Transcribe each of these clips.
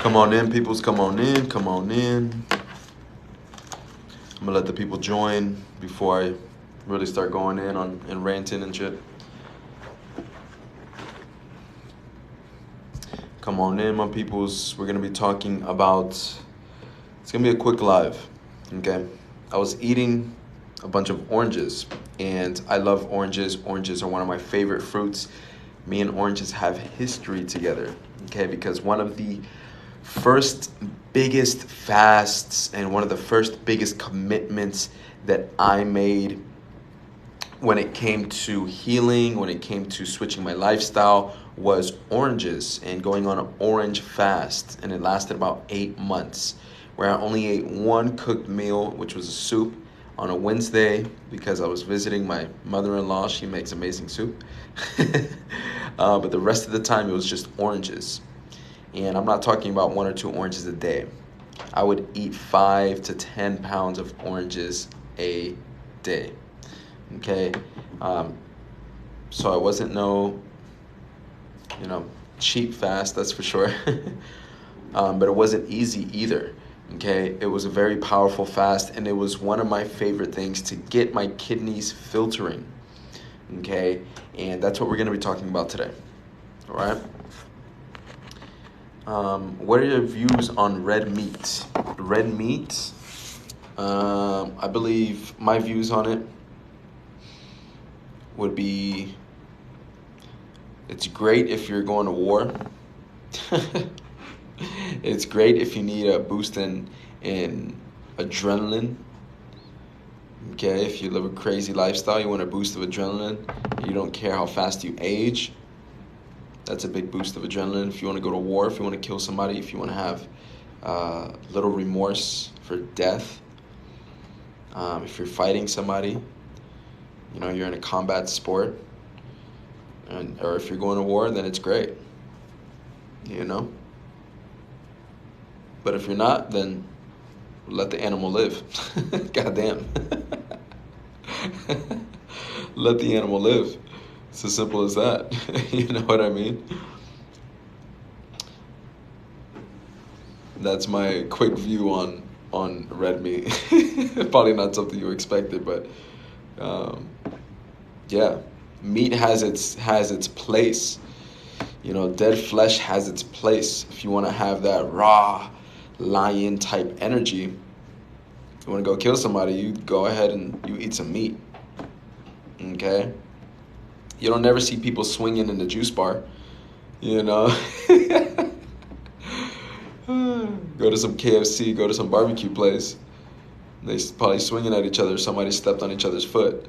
Come on in, peoples. Come on in. Come on in. I'm gonna let the people join before I really start going in on and ranting and shit. Come on in, my peoples. We're gonna be talking about. It's gonna be a quick live. Okay. I was eating a bunch of oranges, and I love oranges. Oranges are one of my favorite fruits. Me and oranges have history together. Okay, because one of the first biggest fasts and one of the first biggest commitments that I made when it came to healing, when it came to switching my lifestyle, was oranges and going on an orange fast. And it lasted about 8 months, where I only ate one cooked meal, which was a soup, on a Wednesday because I was visiting my mother-in-law. She makes amazing soup. But the rest of the time, it was just oranges. And I'm not talking about 1 or 2 oranges a day. I would eat 5 to 10 pounds of oranges a day. Okay, so I wasn't no, cheap fast, that's for sure. But it wasn't easy either. Okay, it was a very powerful fast, and it was one of my favorite things to get my kidneys filtering. Okay, and that's what we're going to be talking about today. All right. What are your views on red meat? Red meat, I believe my views on it would be, it's great if you're going to war. It's great if you need a boost in adrenaline. Okay, if you live a crazy lifestyle, you want a boost of adrenaline. You don't care how fast you age. That's a big boost of adrenaline. If you want to go to war, if you want to kill somebody, if you want to have little remorse for death, if you're fighting somebody, you're in a combat sport, or if you're going to war, then it's great, But if you're not, then let the animal live. Goddamn. Let the animal live. It's as simple as that. You know what I mean? That's my quick view on red meat. Probably not something you expected, but yeah, meat has its place. Dead flesh has its place. If you want to have that raw lion type energy, you want to go kill somebody, you go ahead and you eat some meat. Okay? You don't never see people swinging in the juice bar, Go to some KFC, go to some barbecue place. They probably swinging at each other. Somebody stepped on each other's foot.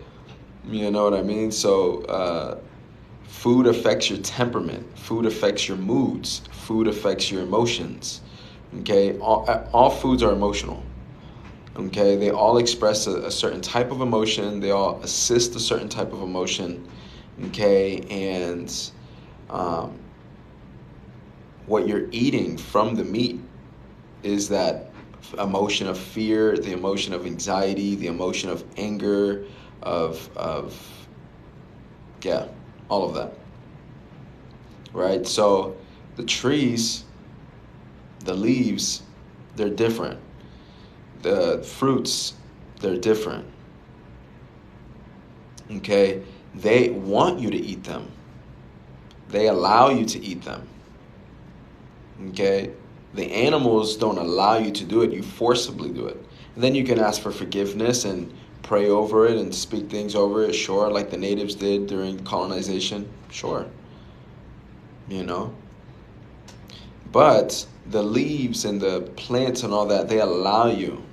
You know what I mean? So food affects your temperament. Food affects your moods. Food affects your emotions. Okay? All foods are emotional. Okay? They all express a certain type of emotion. They all assist a certain type of emotion. Okay? And what you're eating from the meat is that emotion of fear, the emotion of anxiety, the emotion of anger, of all of that. Right? So the trees, the leaves, they're different. The fruits, they're different. Okay? They want you to eat them. They allow you to eat them. Okay? The animals don't allow you to do it. You forcibly do it. And then you can ask for forgiveness and pray over it and speak things over it. Sure, like the natives did during colonization. Sure. But the leaves and the plants and all that, they allow you.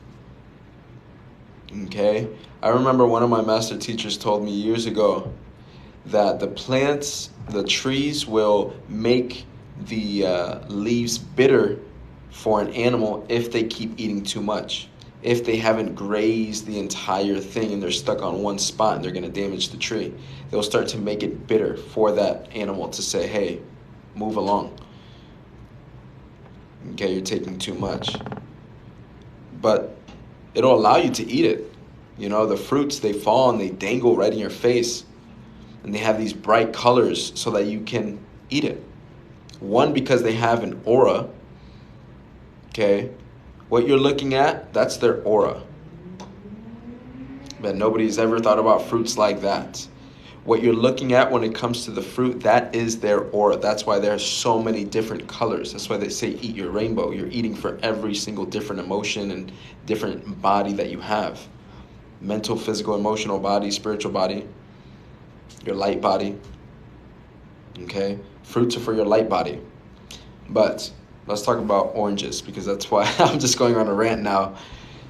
Okay? I remember one of my master teachers told me years ago that the plants, the trees will make the leaves bitter for an animal if they keep eating too much. If they haven't grazed the entire thing and they're stuck on one spot and they're going to damage the tree, they'll start to make it bitter for that animal to say, hey, move along. Okay, you're taking too much. But it'll allow you to eat it. The fruits, they fall and they dangle right in your face. And they have these bright colors so that you can eat it. One, because they have an aura. Okay? What you're looking at, that's their aura. But nobody's ever thought about fruits like that. What you're looking at when it comes to the fruit, that is their aura. That's why there are so many different colors. That's why they say eat your rainbow. You're eating for every single different emotion and different body that you have. Mental, physical, emotional body, spiritual body, your light body. Okay? Fruits are for your light body. But let's talk about oranges, because that's why I'm just going on a rant now.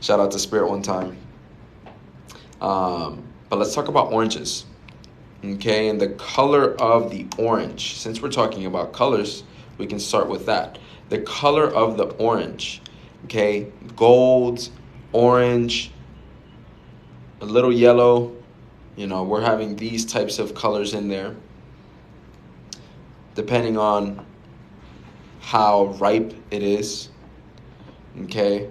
Shout out to Spirit one time. But let's talk about oranges. Okay, and the color of the orange. Since we're talking about colors, we can start with that. The color of the orange. Okay, gold, orange, a little yellow. You know, we're having these types of colors in there, depending on how ripe it is. Okay.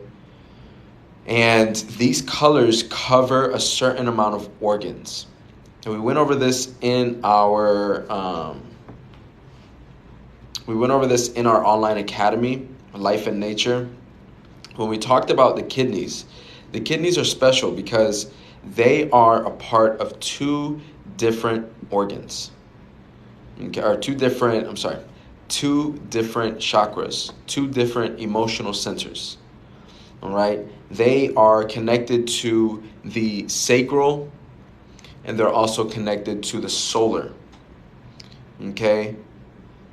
And these colors cover a certain amount of organs. And we went over this in our online academy, Life and Nature, when we talked about the kidneys. The kidneys are special because they are a part of two different organs. Okay, or two different chakras, two different emotional centers. All right? They are connected to the sacral, and they're also connected to the solar. Okay?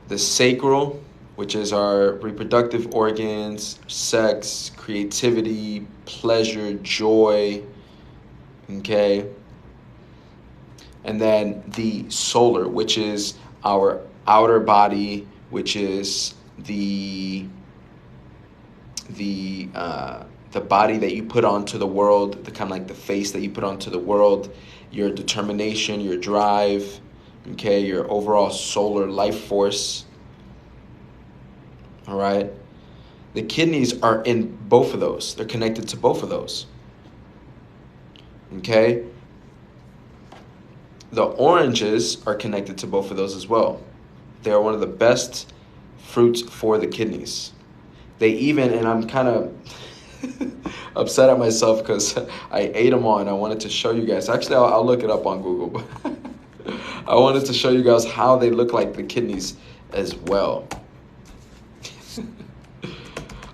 The sacral, which is our reproductive organs, sex, creativity, pleasure, joy. Okay? And then the solar, which is our outer body, which is the body that you put onto the world, the kind of like the face that you put onto the world, your determination, your drive, okay, your overall solar life force. All right. The kidneys are in both of those. They're connected to both of those. Okay. The oranges are connected to both of those as well. They are one of the best fruits for the kidneys. They even, and I'm kind of upset at myself because I ate them all and I wanted to show you guys. Actually, I'll look it up on Google. But I wanted to show you guys how they look like the kidneys as well.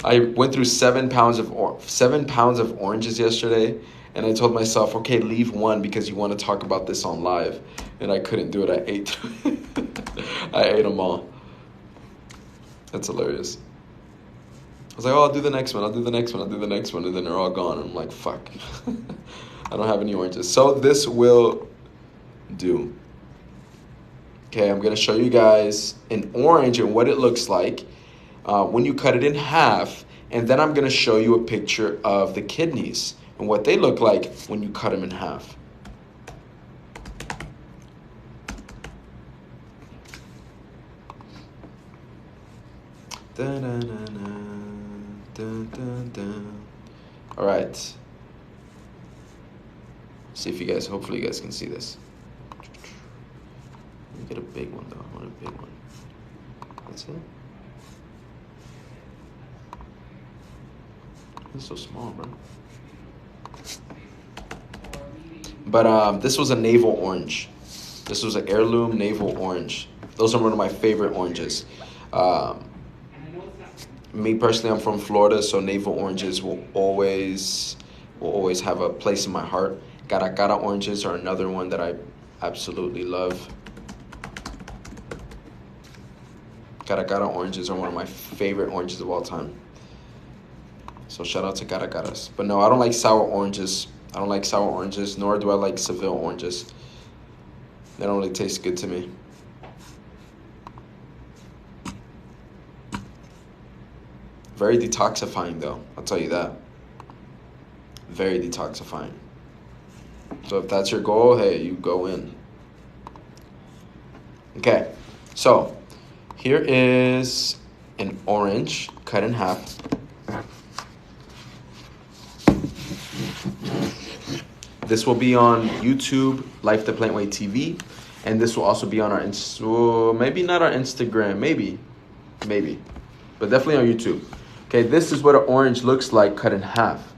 I went through 7 pounds of oranges yesterday, and I told myself, okay, leave one because you want to talk about this on live. And I couldn't do it. I ate them all. That's hilarious. I was like, oh, I'll do the next one. And then they're all gone. And I'm like, fuck. I don't have any oranges. So this will do. Okay, I'm going to show you guys an orange and what it looks like when you cut it in half. And then I'm going to show you a picture of the kidneys and what they look like when you cut them in half. All right. See if you guys, hopefully you guys can see this. Let me get a big one though. I want a big one. That's it. It's so small, bro. But this was a navel orange. This was an heirloom navel orange. Those are one of my favorite oranges. Me personally, I'm from Florida, so navel oranges will always have a place in my heart. Cara oranges are another one that I absolutely love. Cara oranges are one of my favorite oranges of all time. So shout out to Caracaras. But no, I don't like sour oranges. Nor do I like Seville oranges. They don't really taste good to me. Very detoxifying though, I'll tell you that. Very detoxifying. So if that's your goal, hey, you go in. Okay, so here is an orange cut in half. This will be on YouTube, Life the Plant Way TV, and this will also be on our maybe not our Instagram, maybe, but definitely on YouTube. Okay, this is what an orange looks like cut in half.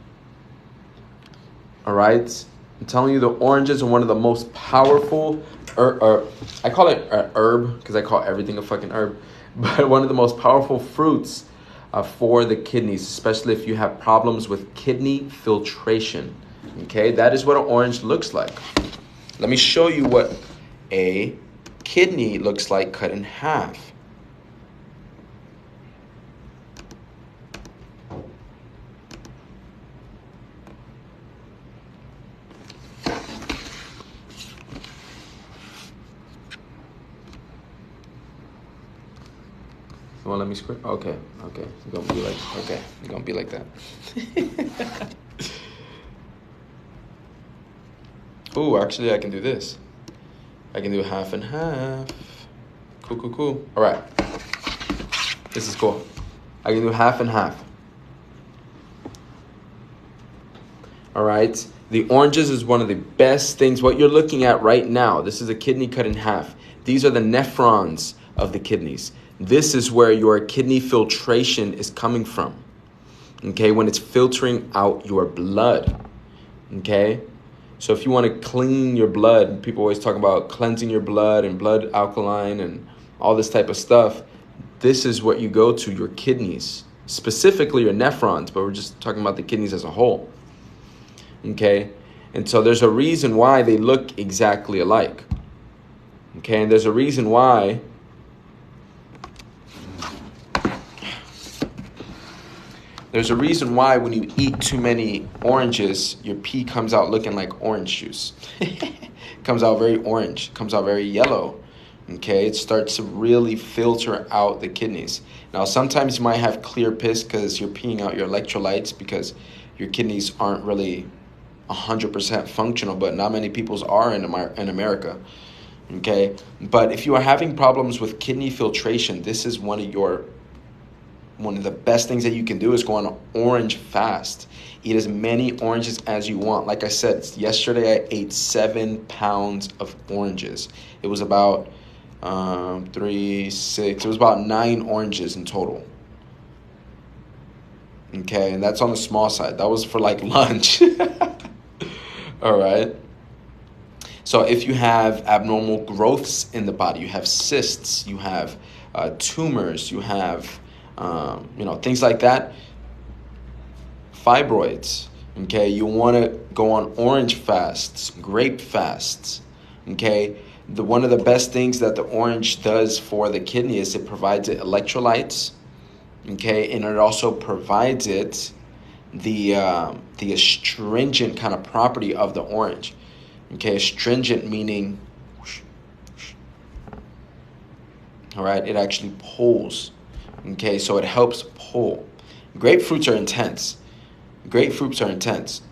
All right, I'm telling you, the oranges are one of the most powerful, I call it a herb because I call everything a fucking herb, but one of the most powerful fruits for the kidneys, especially if you have problems with kidney filtration. Okay, that is what an orange looks like. Let me show you what a kidney looks like cut in half. You want to let me script? Okay. You're going to be like, you're going to be like that. Ooh, actually, I can do this. I can do half and half. Cool. All right. This is cool. I can do half and half. All right. The oranges is one of the best things. What you're looking at right now, this is a kidney cut in half. These are the nephrons of the kidneys. This is where your kidney filtration is coming from. Okay, when it's filtering out your blood. Okay, so if you want to clean your blood, people always talk about cleansing your blood and blood alkaline and all this type of stuff. This is what you go to, your kidneys, specifically your nephrons, but we're just talking about the kidneys as a whole. Okay, and so there's a reason why they look exactly alike. Okay, and there's a reason why when you eat too many oranges, your pee comes out looking like orange juice. Comes out very orange, comes out very yellow. Okay, it starts to really filter out the kidneys. Now, sometimes you might have clear piss because you're peeing out your electrolytes because your kidneys aren't really 100% functional, but not many people's are in America. Okay, but if you are having problems with kidney filtration, this is one of the best things that you can do is go on an orange fast. Eat as many oranges as you want. Like I said, yesterday I ate 7 pounds of oranges. It was about 3, 6. It was about 9 oranges in total. Okay, and that's on the small side. That was for like lunch. All right. So if you have abnormal growths in the body, you have cysts, you have tumors, you have things like that, fibroids, okay, you want to go on orange fasts, grape fasts, okay. One of the best things that the orange does for the kidney is it provides it electrolytes, okay, and it also provides it the astringent kind of property of the orange, okay. Astringent meaning, all right, it actually pulls. Okay, so it helps pull. Grapefruits are intense. Grapefruits are intense.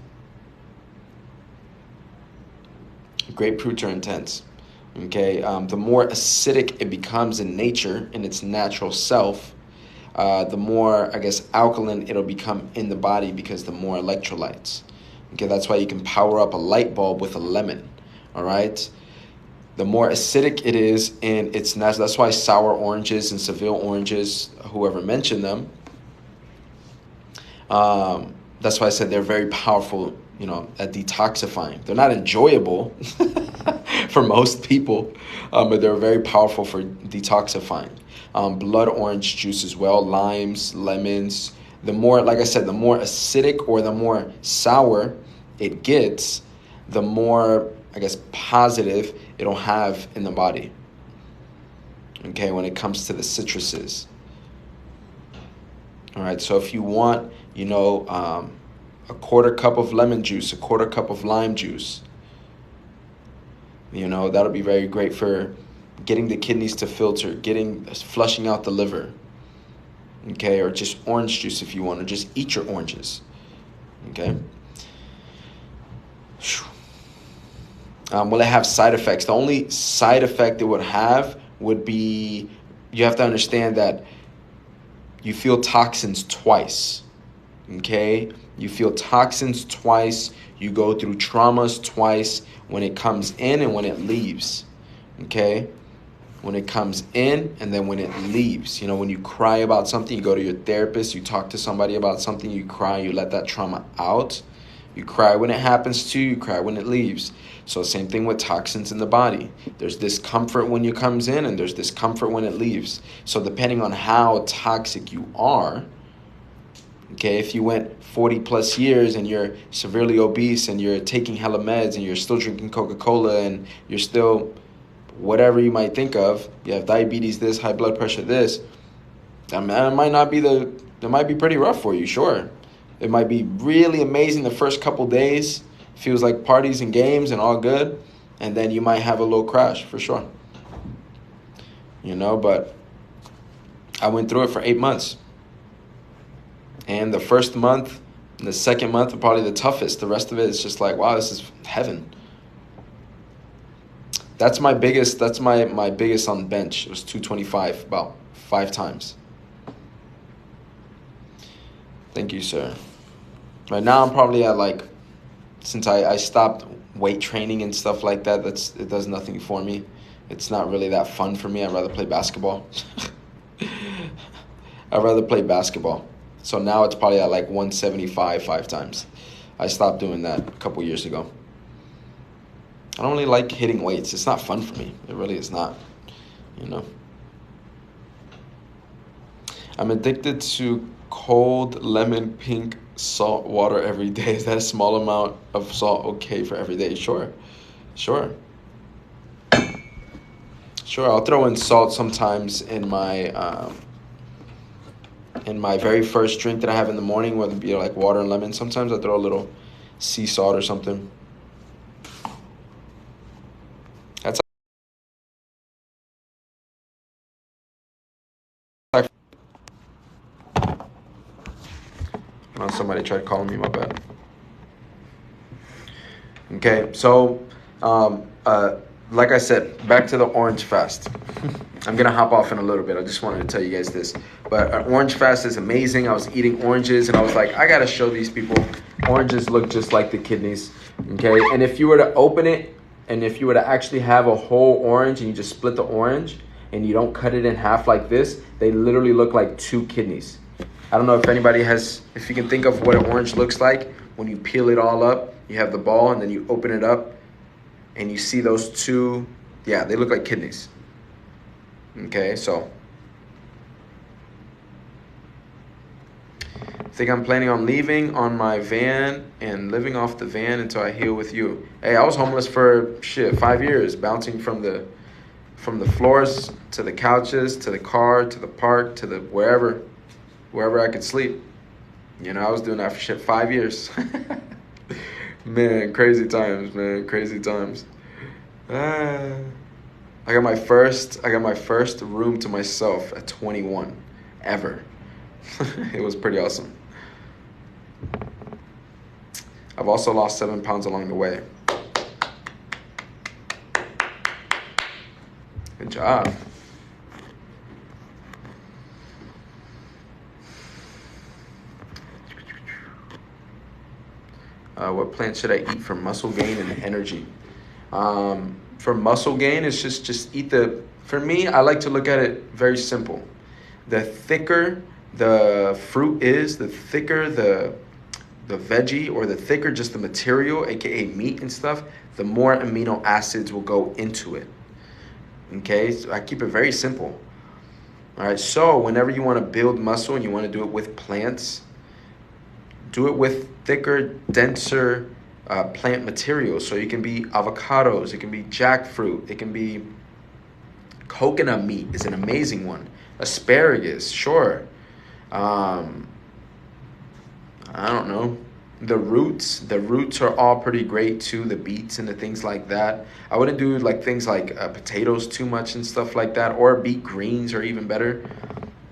Okay, the more acidic it becomes in nature, in its natural self, the more, alkaline it'll become in the body because the more electrolytes. Okay, that's why you can power up a light bulb with a lemon. All right. The more acidic it is in its natural, that's why sour oranges and Seville oranges, whoever mentioned them, that's why I said they're very powerful, at detoxifying. They're not enjoyable for most people, but they're very powerful for detoxifying. Blood orange juice as well, limes, lemons. The more, like I said, the more acidic or the more sour it gets, the more, positive it'll have in the body. Okay, when it comes to the citruses. All right, so if you want, a quarter cup of lemon juice, a quarter cup of lime juice, that'll be very great for getting the kidneys to filter, flushing out the liver. Okay, or just orange juice if you want to just eat your oranges. Okay. Will it have side effects? The only side effect it would have would be, you have to understand that you feel toxins twice. Okay? You feel toxins twice. You go through traumas twice when it comes in and when it leaves. Okay? when it comes in and then when it leaves. You know, when you cry about something, you go to your therapist, you talk to somebody about something, you cry, you let that trauma out. You cry when it happens to you, you cry when it leaves. So same thing with toxins in the body. There's discomfort when it comes in and there's discomfort when it leaves. So depending on how toxic you are, okay, if you went 40 plus years and you're severely obese and you're taking hella meds and you're still drinking Coca-Cola and you're still whatever you might think of, you have diabetes, this, high blood pressure, this, that might be pretty rough for you, sure. It might be really amazing the first couple days, feels like parties and games and all good, and then you might have a little crash, for sure. You know, but I went through it for 8 months. And the first month and the second month are probably the toughest. The rest of it is just like, wow, this is heaven. That's my biggest on bench. It was 225 about 5 times. Thank you, sir. Right now I'm probably at like, since I stopped weight training and stuff like that, it does nothing for me. It's not really that fun for me. I'd rather play basketball. I'd rather play basketball. So now it's probably at like 175 5 times. I stopped doing that a couple years ago. I don't really like hitting weights. It's not fun for me. It really is not, you know. I'm addicted to cold lemon pink salt water every day. Is that a small amount of salt okay for every day? Sure. I'll throw in salt sometimes in my very first drink that I have in the morning, whether it be like water and lemon. Sometimes I throw a little sea salt or something. That's like, oh, somebody tried calling me, my bad. Okay, so like I said, back to the orange fast. I'm gonna hop off in a little bit. I just wanted to tell you guys this, but an orange fast is amazing. I was eating oranges and I was like, I gotta show these people. Oranges look just like the kidneys, okay? And if you were to open it, and if you were to actually have a whole orange and you just split the orange and you don't cut it in half like this, they literally look like 2 kidneys. I don't know if you can think of what an orange looks like when you peel it all up. You have the ball and then you open it up and you see those 2, yeah, they look like kidneys. Okay, so I think I'm planning on leaving on my van and living off the van until I heal with you. Hey, I was homeless for 5 years, bouncing from the floors to the couches to the car to the park to the wherever I could sleep. You know, I was doing that for 5 years. Man, crazy times, man, crazy times. I got my first room to myself at 21 ever. It was pretty awesome. I've also lost 7 pounds along the way. Good job. What plant should I eat for muscle gain and energy? For muscle gain, it's just eat for me, I like to look at it very simple. The thicker the fruit is, the thicker the veggie, or the thicker just the material, aka meat and stuff, the more amino acids will go into it. Okay, so I keep it very simple. All right, so whenever you want to build muscle and you want to do it with plants, do it with thicker, denser plant materials. So it can be avocados, it can be jackfruit, it can be coconut meat is an amazing one. Asparagus, sure. I don't know. The roots are all pretty great too. The beets and the things like that. I wouldn't do like things like potatoes too much and stuff like that, or beet greens are even better.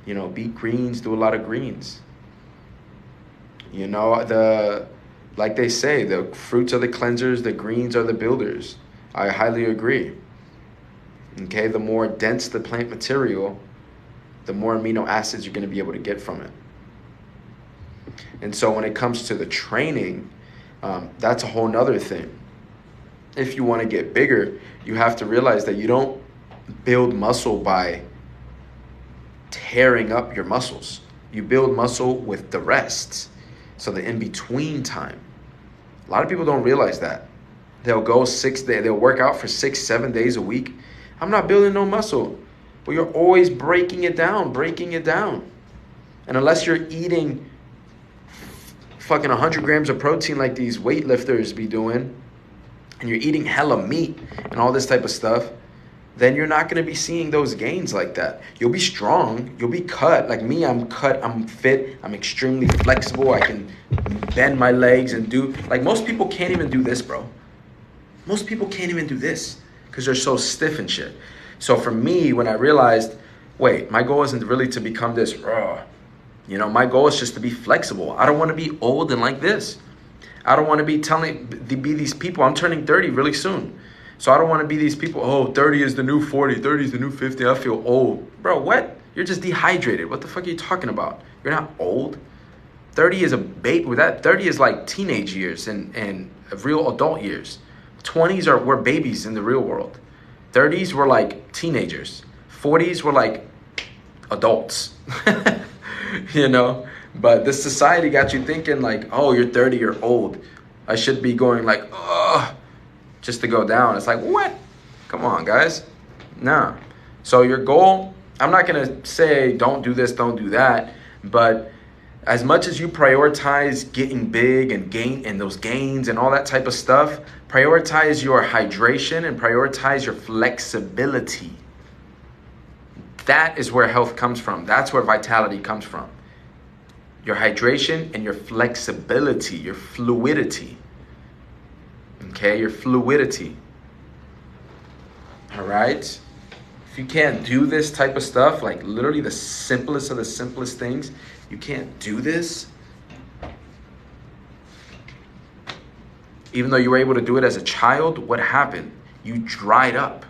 You know, beet greens, do a lot of greens. You know, like they say, the fruits are the cleansers, the greens are the builders. I highly agree. Okay, the more dense the plant material, the more amino acids you're going to be able to get from it. And so when it comes to the training, that's a whole nother thing. If you want to get bigger, you have to realize that you don't build muscle by tearing up your muscles. You build muscle with the rest. So the in-between time. A lot of people don't realize that. They'll work out for 6-7 days a week. I'm not building no muscle. Well, you're always breaking it down. And unless you're eating fucking 100 grams of protein like these weightlifters be doing, and you're eating hella meat and all this type of stuff, then you're not going to be seeing those gains like that. You'll be strong. You'll be cut. Like me, I'm cut. I'm fit. I'm extremely flexible. I can bend my legs and do... Like most people can't even do this, bro. Most people can't even do this because they're so stiff and shit. So for me, when I realized, wait, my goal isn't really to become this raw. You know, my goal is just to be flexible. I don't want to be old and like this. I don't want to be these people. I'm turning 30 really soon. So I don't want to be these people, oh, 30 is the new 40, 30 is the new 50, I feel old. Bro, what? You're just dehydrated. What the fuck are you talking about? You're not old. 30 is a baby. 30 is like teenage years and real adult years. 20s we're babies in the real world. 30s were like teenagers. 40s were like adults. You know? But this society got you thinking like, oh, you're 30, you're old. I should be going like, ugh. Just to go down. It's like, what? Come on, guys. Nah. So your goal, I'm not going to say don't do this, don't do that. But as much as you prioritize getting big and those gains and all that type of stuff, prioritize your hydration and prioritize your flexibility. That is where health comes from. That's where vitality comes from. Your hydration and your flexibility, your fluidity. Okay, your fluidity. All right? If you can't do this type of stuff, like literally the simplest of the simplest things, you can't do this. Even though you were able to do it as a child, what happened? You dried up.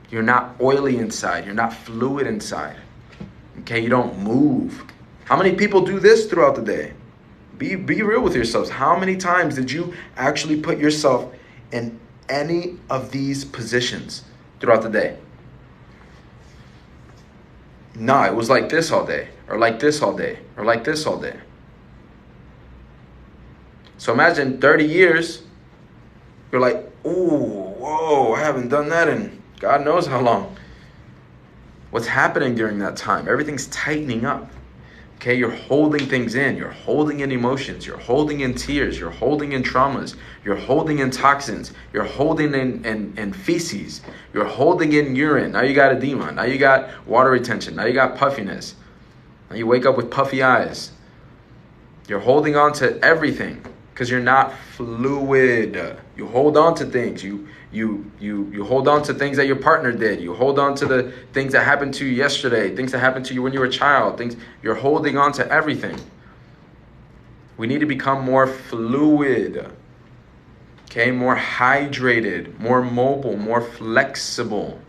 You're not oily inside. You're not fluid inside. Okay, you don't move. How many people do this throughout the day? Be real with yourselves. How many times did you actually put yourself in any of these positions throughout the day? Nah, it was like this all day, or like this all day, or like this all day. So imagine 30 years, you're like, ooh, whoa, I haven't done that in God knows how long. What's happening during that time? Everything's tightening up. Okay, you're holding things in. You're holding in emotions. You're holding in tears. You're holding in traumas. You're holding in toxins. You're holding in feces. You're holding in urine. Now you got edema. Now you got water retention. Now you got puffiness. Now you wake up with puffy eyes. You're holding on to everything because you're not fluid. You hold on to things. You hold on to things that your partner did. You hold on to the things that happened to you yesterday, things that happened to you when you were a child, you're holding on to everything. We need to become more fluid, okay, more hydrated, more mobile, more flexible,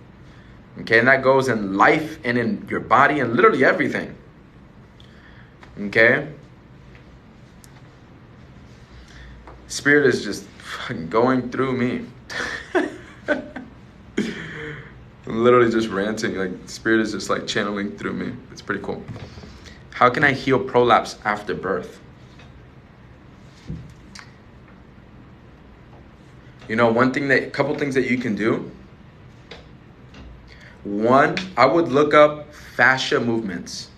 okay, and that goes in life and in your body and literally everything, okay. Spirit is just going through me. I'm literally just ranting. Like Spirit is just like channeling through me. It's pretty cool. How can I heal prolapse after birth? You know, couple things that you can do. One, I would look up fascia movements.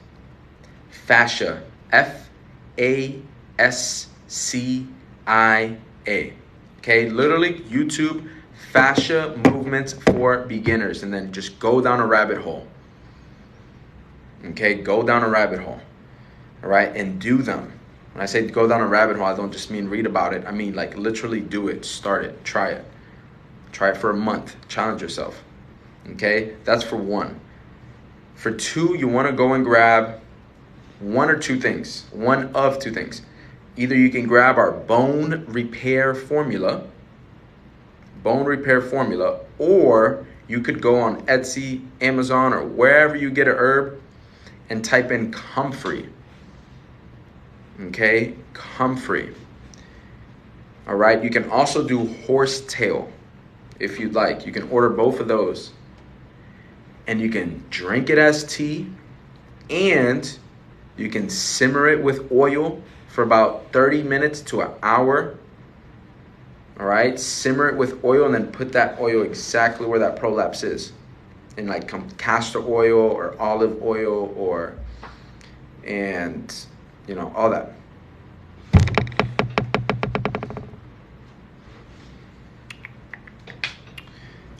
Fascia, Fascia. Okay, literally YouTube fascia movements for beginners, and then just go down a rabbit hole. Okay, go down a rabbit hole. All right, and do them. When I say go down a rabbit hole, I don't just mean read about it. I mean like literally do it, start it, try it. Try it for a month, challenge yourself. Okay, that's for one. For two, you want to go and grab one of two things. Either you can grab our bone repair formula, or you could go on Etsy, Amazon, or wherever you get a herb and type in comfrey. Okay, comfrey. All right, you can also do horsetail if you'd like. You can order both of those. and you can drink it as tea, and you can simmer it with oil for about 30 minutes to an hour. All right, simmer it with oil and then put that oil exactly where that prolapse is, in like castor oil or olive oil and all that.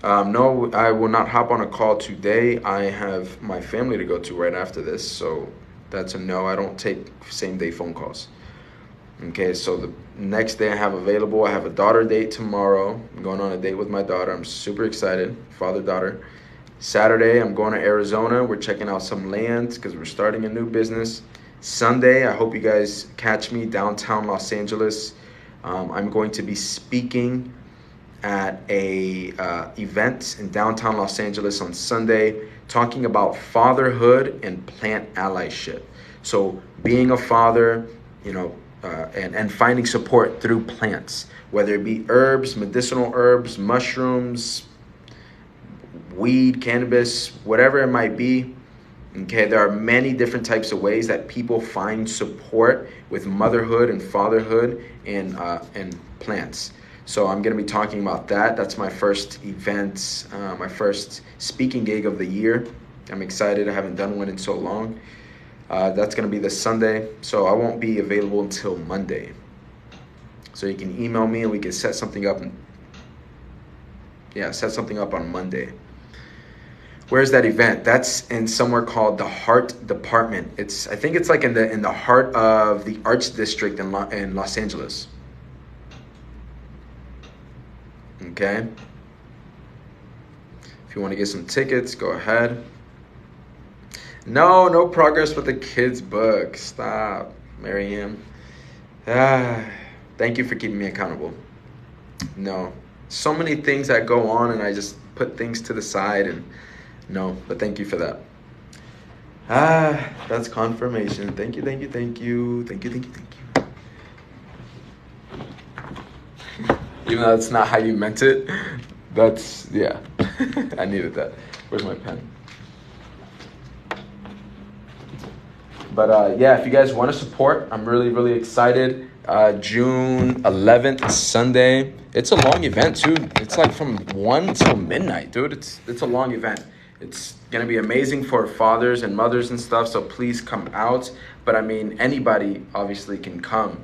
No, I will not hop on a call today. I have my family to go to right after this, so that's a no. I don't take same day phone calls. Okay, so the next day I have available, I have a daughter date tomorrow. I'm going on a date with my daughter. I'm super excited, father-daughter. Saturday, I'm going to Arizona. We're checking out some land because we're starting a new business. Sunday, I hope you guys catch me downtown Los Angeles. I'm going to be speaking at a event in downtown Los Angeles on Sunday, talking about fatherhood and plant allyship. So being a father, and finding support through plants, whether it be herbs, medicinal herbs, mushrooms, weed, cannabis, whatever it might be. Okay, there are many different types of ways that people find support with motherhood and fatherhood and plants. So I'm going to be talking about that. That's my first event, my first speaking gig of the year. I'm excited. I haven't done one in so long. That's going to be this Sunday, so I won't be available until Monday. So you can email me and we can set something up. Set something up on Monday. Where's that event? That's in somewhere called the Heart Department. I think it's like in the heart of the Arts District in Los Angeles. Okay. If you want to get some tickets, go ahead. No progress with the kids' book. Stop, Maryam. Thank you for keeping me accountable. No, so many things that go on, and I just put things to the side, and no, but thank you for that. That's confirmation. Thank you. Even though that's not how you meant it, I needed that. Where's my pen? But if you guys want to support, I'm really, really excited. June 11th, Sunday. It's a long event, too. It's like from 1 till midnight, dude. It's a long event. It's going to be amazing for fathers and mothers and stuff, so please come out. But, I mean, anybody obviously can come.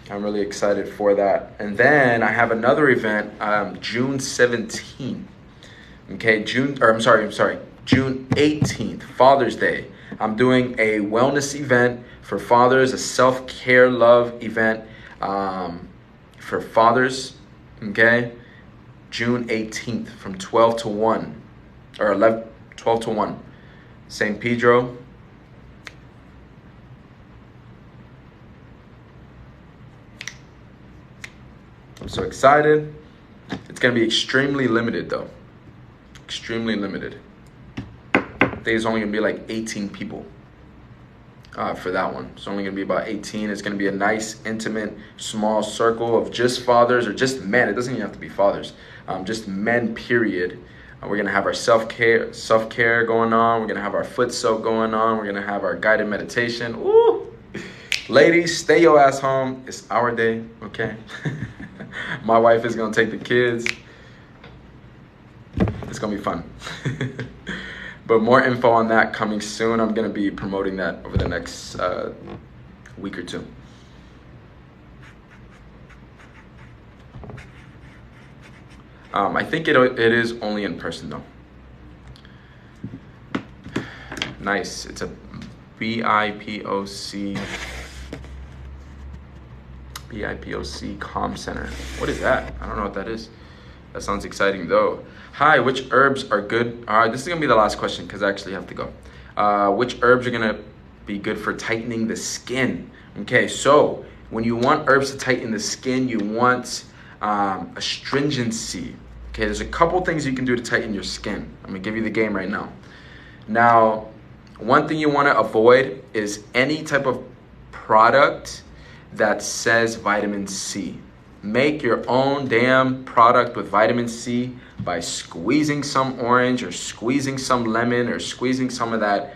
I'm really excited for that. And then I have another event, June 17th. Okay, June 18th, Father's Day. I'm doing a wellness event for fathers, a self-care love event for fathers, okay? June 18th from 12 to 1, or 12 to 1, St. Pedro. I'm so excited. It's going to be extremely limited, though. Extremely limited. I think it's only going to be like 18 people for that one. It's only going to be about 18. It's going to be a nice, intimate, small circle of just fathers or just men. It doesn't even have to be fathers. Just men, period. We're going to have our self-care going on. We're going to have our foot soak going on. We're going to have our guided meditation. Woo! Ladies, stay your ass home. It's our day, okay? My wife is going to take the kids. It's going to be fun. But more info on that coming soon. I'm going to be promoting that over the next week or two. I think it is only in person, though. Nice. It's a BIPOC Comm Center. What is that? I don't know what that is. That sounds exciting, though. Hi, which herbs are good? All right, this is going to be the last question because I actually have to go. Which herbs are going to be good for tightening the skin? Okay, so when you want herbs to tighten the skin, you want astringency. Okay, there's a couple things you can do to tighten your skin. I'm going to give you the game right now. Now, one thing you want to avoid is any type of product that says vitamin C. make your own damn product with vitamin C by squeezing some orange or squeezing some lemon or squeezing some of that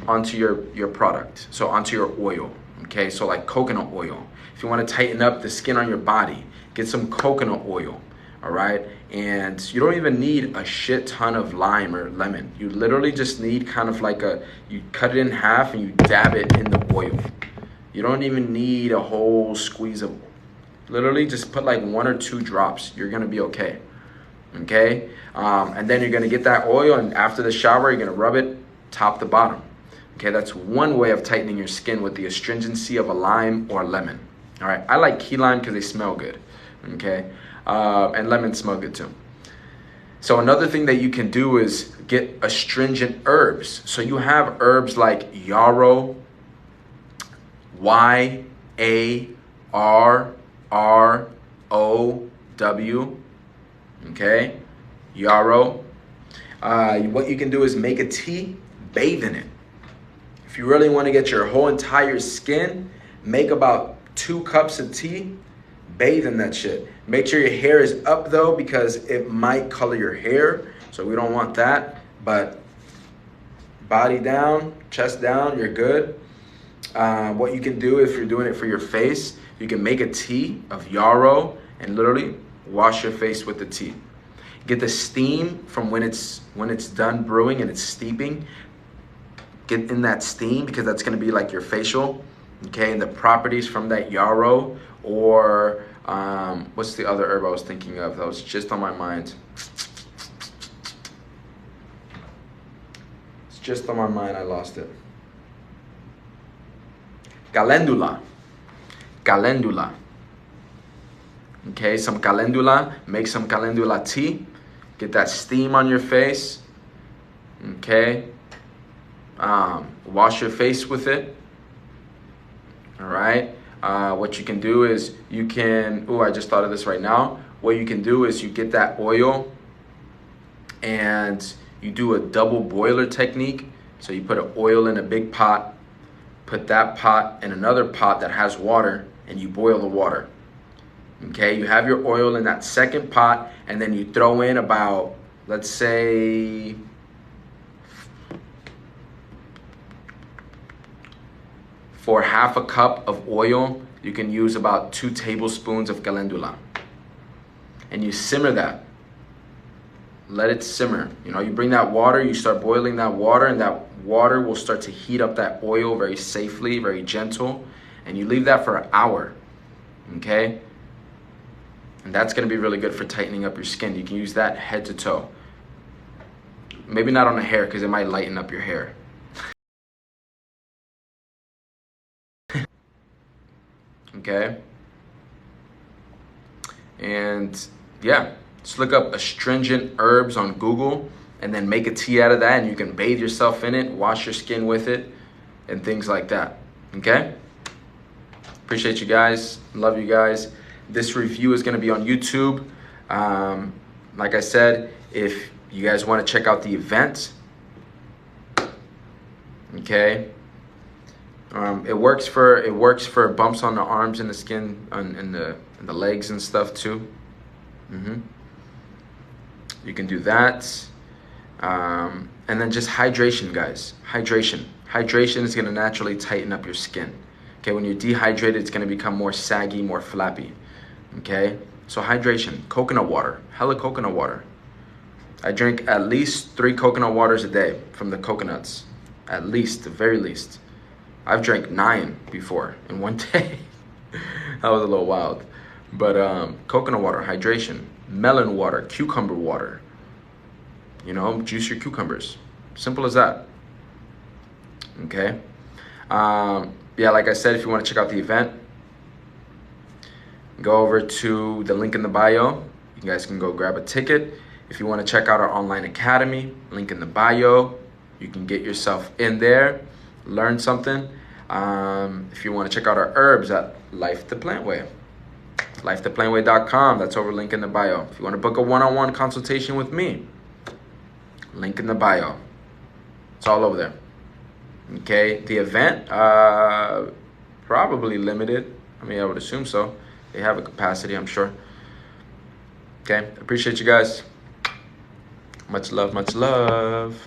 onto your product. So onto your oil, okay? So like coconut oil. If you want to tighten up the skin on your body, get some coconut oil, all right? And you don't even need a shit ton of lime or lemon. You literally just need kind of like you cut it in half and you dab it in the oil. You don't even need a whole squeeze of, literally just put like 1 or 2 drops. You're gonna be okay, okay? And then you're gonna get that oil, and after the shower, you're gonna rub it top to bottom. Okay, that's one way of tightening your skin with the astringency of a lime or lemon. All right, I like key lime because they smell good, okay? And lemons smell good too. So another thing that you can do is get astringent herbs. So you have herbs like yarrow, YARROW, okay? Yarrow. What you can do is make a tea, bathe in it. If you really want to get your whole entire skin, make about 2 cups of tea, bathe in that shit. Make sure your hair is up though, because it might color your hair, so we don't want that. But body down, chest down, you're good. What you can do if you're doing it for your face, you can make a tea of yarrow and literally wash your face with the tea. Get the steam from when it's done brewing and it's steeping. Get in that steam, because that's going to be like your facial, okay? And the properties from that yarrow, or what's the other herb I was thinking of that was just on my mind? It's just on my mind, I lost it. Calendula. Okay, some calendula. Make some calendula tea. Get that steam on your face. Okay. Wash your face with it. All right. What you can do is you can, I just thought of this right now. What you can do is you get that oil and you do a double boiler technique. So you put an oil in a big pot, put that pot in another pot that has water, and you boil the water. Okay, you have your oil in that second pot, and then you throw in about, let's say, for half a cup of oil, you can use about 2 tablespoons of calendula. And you simmer that. Let it simmer. You know, you bring that water, you start boiling that water, and that water will start to heat up that oil very safely, very gentle. And you leave that for an hour, okay? And that's gonna be really good for tightening up your skin. You can use that head to toe. Maybe not on the hair, because it might lighten up your hair. Okay? And yeah, just look up astringent herbs on Google and then make a tea out of that, and you can bathe yourself in it, wash your skin with it, and things like that. Okay? Appreciate you guys. Love you guys. This review is going to be on YouTube. Like I said, if you guys want to check out the event, okay? It works for bumps on the arms and the skin and the legs and stuff too. You can do that. And then just hydration, guys. Hydration is going to naturally tighten up your skin. Okay, when you're dehydrated, it's going to become more saggy, more flappy. Okay, so hydration, coconut water, hella coconut water. I drink at least 3 coconut waters a day from the coconuts. At least, the very least. I've drank 9 before in one day. That was a little wild. But coconut water, hydration, melon water, cucumber water. You know, juice your cucumbers. Simple as that. Okay. Yeah, like I said, if you want to check out the event, go over to the link in the bio. You guys can go grab a ticket. If you want to check out our online academy, link in the bio. You can get yourself in there, learn something. If you want to check out our herbs at Life the Plant Way, lifetheplantway.com. That's over, link in the bio. If you want to book a one-on-one consultation with me, link in the bio. It's all over there. Okay, the event, probably limited. I mean, I would assume so. They have a capacity, I'm sure. Okay, appreciate you guys. Much love, much love.